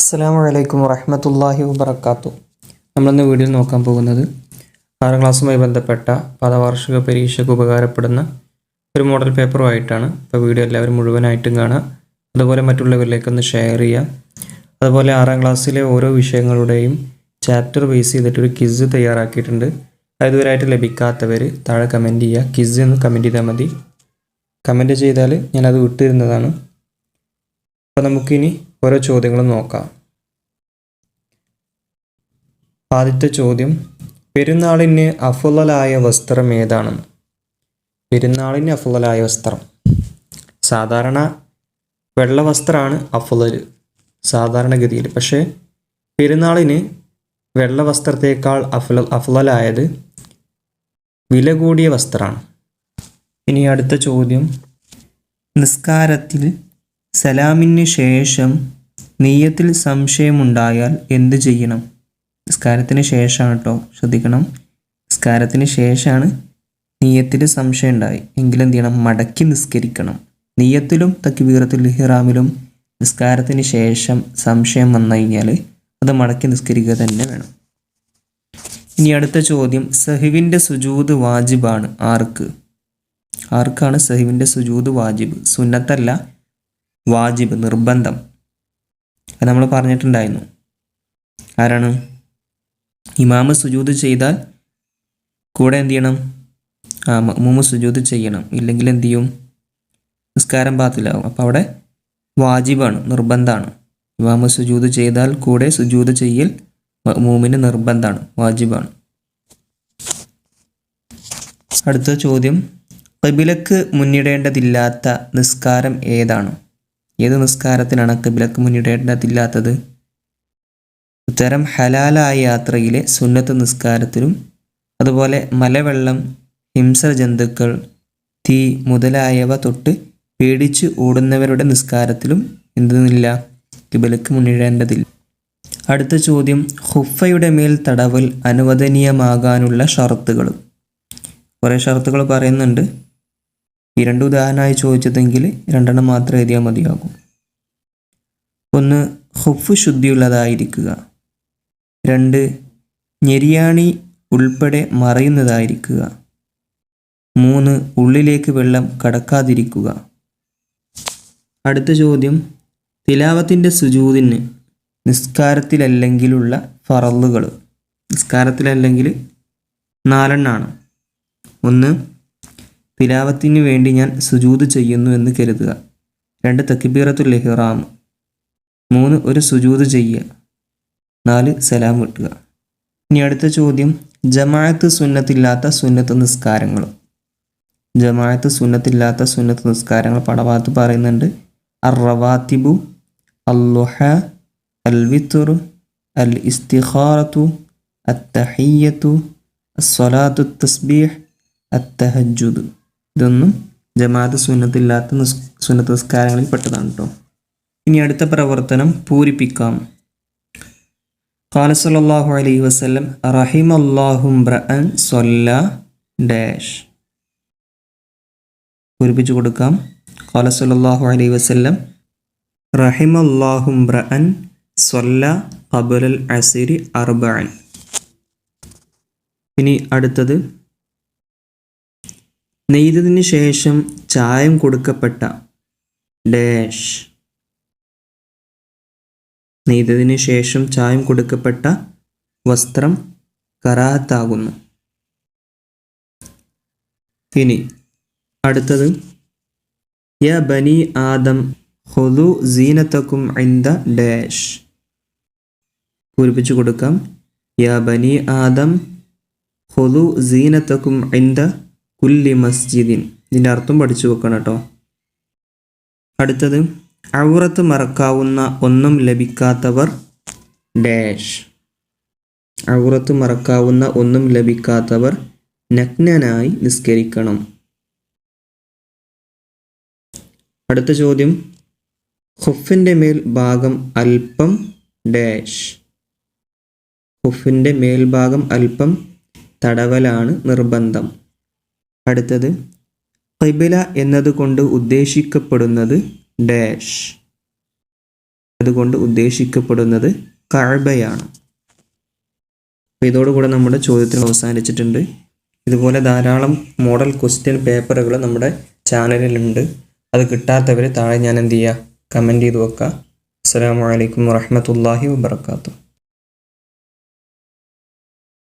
അസ്സലാമു അലൈക്കും വറഹ്മത്തുള്ളാഹി വബറകാതുഹു. നമ്മളിന്ന് വീഡിയോ നോക്കാൻ പോകുന്നത് 6ാം ക്ലാസ്സുമായി ബന്ധപ്പെട്ട പദവാർഷിക പരീക്ഷയ്ക്ക് ഉപകാരപ്പെടുന്ന ഒരു മോഡൽ പേപ്പറുമായിട്ടാണ്. അപ്പോൾ വീഡിയോ എല്ലാവരും മുഴുവനായിട്ടും കാണുക, അതുപോലെ മറ്റുള്ളവരിലേക്കൊന്ന് ഷെയർ ചെയ്യുക. അതുപോലെ 6ാം ക്ലാസ്സിലെ ഓരോ വിഷയങ്ങളുടെയും ചാപ്റ്റർ ബേസ് ചെയ്തിട്ടൊരു ക്വിസ് തയ്യാറാക്കിയിട്ടുണ്ട്. അതുവരെയായിട്ട് ലഭിക്കാത്തവർ താഴെ കമൻറ്റ് ചെയ്യുക. ക്വിസ് എന്ന് കമൻറ്റ് ചെയ്താൽ മതി. കമൻറ്റ് ചെയ്താൽ ഞാനത് വിട്ടിരുന്നതാണ്. അപ്പോൾ നമുക്കിനി ഓരോ ചോദ്യങ്ങളും നോക്കാം. ആദ്യത്തെ ചോദ്യം, പെരുന്നാളിന് അഫ്ളലായ വസ്ത്രം ഏതാണെന്ന്? പെരുന്നാളിന് അഫ്ളലായ വസ്ത്രം സാധാരണ വെള്ള വസ്ത്രമാണ് അഫ്ളൽ സാധാരണഗതിയിൽ. പക്ഷേ പെരുന്നാളിന് വെള്ള വസ്ത്രത്തേക്കാൾ അഫ്ളലായത് വില കൂടിയ വസ്ത്രമാണ്. ഇനി അടുത്ത ചോദ്യം, നിസ്കാരത്തിൽ സലാമിന് ശേഷം നിയ്യത്തിൽ സംശയമുണ്ടായാൽ എന്ത് ചെയ്യണം? നിസ്കാരത്തിന് ശേഷമാണ് കേട്ടോ, ശ്രദ്ധിക്കണം. നിസ്കാരത്തിന് ശേഷമാണ് നിയ്യത്തിൽ സംശയം ഉണ്ടായി എങ്കിൽ എന്ത് ചെയ്യണം? മടക്കി നിസ്കരിക്കണം. നിയ്യത്തിലും തക്ബീറത്തുൽ ഇഹ്റാമിലും നിസ്കാരത്തിന് ശേഷം സംശയം വന്നു കഴിഞ്ഞാൽ അത് മടക്കി നിസ്കരിക്കുക തന്നെ വേണം. ഇനി അടുത്ത ചോദ്യം, സഹ്വിൻ്റെ സുജൂദ് വാജിബാണ് ആർക്കാണ് സഹ്വിൻ്റെ സുജൂദ് വാജിബ്? സുന്നത്തല്ല, വാജിബ്, നിർബന്ധം. അത് നമ്മൾ പറഞ്ഞിട്ടുണ്ടായിരുന്നു. ആരാണ്? ഇമാമ് സുജൂദ് ചെയ്താൽ കൂടെ എന്ത് ചെയ്യണം? മഅ്മൂം സുജൂദ് ചെയ്യണം, ഇല്ലെങ്കിൽ എന്ത് ചെയ്യും? നിസ്കാരം ബാത്തിലാവും. അപ്പോൾ അവിടെ വാജിബാണ്, നിർബന്ധമാണ്. ഇമാമ് സുജൂദ് ചെയ്താൽ കൂടെ സുജൂദ് ചെയ്യൽ മഅ്മൂമിന് നിർബന്ധമാണ്, വാജിബാണ്. അടുത്ത ചോദ്യം, ഖിബ്ലക്ക് മുന്നിടേണ്ടതില്ലാത്ത നിസ്കാരം ഏതാണ്? ഏത് നിസ്കാരത്തിനാണ് ഖിബ്ലക്ക് മുന്നിടേണ്ടതില്ലാത്തത്? ഉത്തരം ഹലാലായ യാത്രയിലെ സുന്നത്ത് നിസ്കാരത്തിലും, അതുപോലെ മലവെള്ളം, ഹിംസ്ര ജന്തുക്കൾ, തീ മുതലായവ തൊട്ട് പേടിച്ച് ഓടുന്നവരുടെ നിസ്കാരത്തിലും എന്തെന്നില്ല? ഖിബ്ലക്ക് മുന്നിടേണ്ടതില്ല. അടുത്ത ചോദ്യം, ഖുഫയുടെ മേൽ തടവൽ അനുവദനീയമാകാനുള്ള ഷർത്തുകൾ. കുറേ ഷർത്തുകൾ പറയുന്നുണ്ട്. ഈ 2 ഉദാഹരണമായി ചോദിച്ചതെങ്കിൽ 2 മാത്രം എഴുതിയാൽ മതിയാകും. 1, ഖുഫ് ശുദ്ധിയുള്ളതായിരിക്കുക. 2, ഞെരിയാണി ഉൾപ്പെടെ മറയുന്നതായിരിക്കുക. 3, ഉള്ളിലേക്ക് വെള്ളം കടക്കാതിരിക്കുക. അടുത്ത ചോദ്യം, തിലാവത്തിൻ്റെ സുജൂദിന് നിസ്കാരത്തിലല്ലെങ്കിലുള്ള ഫറളുകൾ. നിസ്കാരത്തിലല്ലെങ്കിൽ 4 1, തിലാവത്തിന് വേണ്ടി ഞാൻ സുജൂദ് ചെയ്യുന്നു എന്ന് കരുതുക. 2, തക്ബീറത്തുൽ ഇഹ്റാം. 3, ഒരു സുജൂദ് ചെയ്യുക. 4, സലാം വിട്ടുക. ഇനി അടുത്ത ചോദ്യം, ജമാഅത്ത് സുന്നത്തില്ലാത്ത സുന്നത്ത് നിസ്കാരങ്ങൾ. ജമാഅത്ത് സുന്നത്തില്ലാത്ത സുന്നത്ത് നിസ്കാരങ്ങൾ പടഭാഗത്ത് പറയുന്നുണ്ട്. അർ-റവാത്തിബു, അൽ-ളുഹ, അൽ-വിത്ർ, അൽ-ഇസ്തിഖാറത്തു, അത്തഹിയ്യത്തു, അസ്സലാത്തു തസ്ബീഹ്, അത്തഹജ്ജുദ്. ഇതൊന്നും ജമാഅത്ത് സുന്നത്തില്ലാത്ത സുന്നത്ത് നിസ്കാരങ്ങളിൽ പെട്ടതാണ് കേട്ടോ. ഇനി അടുത്ത പ്രവർത്തനം പൂരിപ്പിക്കാം. ഖാല സല്ലല്ലാഹു അലൈഹി വസല്ലം റഹിമല്ലാഹു ഇംറഅൻ സ്വല്ല ഡാഷ്. പൂരിപ്പിച്ചു കൊടുക്കാം. ഖാല സല്ലല്ലാഹു അലൈഹി വസല്ലം റഹിമല്ലാഹു ഇംറഅൻ സ്വല്ല ഖബ്ലൽ അസ്രി അർബഅൻ. ഇനി അടുത്തത്, നെയ്തതിന് ശേഷം ചായം കൊടുക്കപ്പെട്ട ഡാഷ്. നെയ്തതിന് ശേഷം ചായം കൊടുക്കപ്പെട്ട വസ്ത്രം കറാഹത്താകുന്നു. ഇനി അടുത്തത്, യാ ബനി ആദം ഖുദു സീനതകും ഇൻദ ഡാഷ്. പൂരിപ്പിച്ചു കൊടുക്കാം. യാ ബനി ആദം ഖുദു സീനതകും ഇൻദ കുല്ലി മസ്ജിദിൻ. ഇതിൻ്റെ അർത്ഥം പഠിച്ചു വെക്കണം കേട്ടോ. അടുത്തത്, ഔറത്ത് മറക്കാവുന്ന ഒന്നും ലഭിക്കാത്തവർ ഡാഷ്. ഔറത്ത് മറക്കാവുന്ന ഒന്നും ലഭിക്കാത്തവർ നഗ്നനായി നിസ്കരിക്കണം. അടുത്ത ചോദ്യം, ഖുഫിൻ്റെ മേൽ ഭാഗം അല്പം ഡാഷ്. ഖുഫിൻ്റെ മേൽഭാഗം അല്പം തടവലാണ് നിർബന്ധം. അടുത്തത്, ഖിബ്ല എന്നതുകൊണ്ട് ഉദ്ദേശിക്കപ്പെടുന്നത് ഡാഷ്. അതുകൊണ്ട് ഉദ്ദേശിക്കപ്പെടുന്നത് കഅബയാണ്. അപ്പോൾ ഇതോടുകൂടെ നമ്മുടെ ചോദ്യത്തിന് അവസാനിച്ചിട്ടുണ്ട്. ഇതുപോലെ ധാരാളം മോഡൽ ക്വസ്റ്റ്യൻ പേപ്പറുകൾ നമ്മുടെ ചാനലിലുണ്ട്. അത് കിട്ടാത്തവർ താഴെ ഞാൻ എന്ത് ചെയ്യുക, കമൻറ്റ് ചെയ്ത് വെക്കുക. അസ്സലാമു അലൈക്കും വറഹ്മത്തുള്ളാഹി വബറകാതുഹു.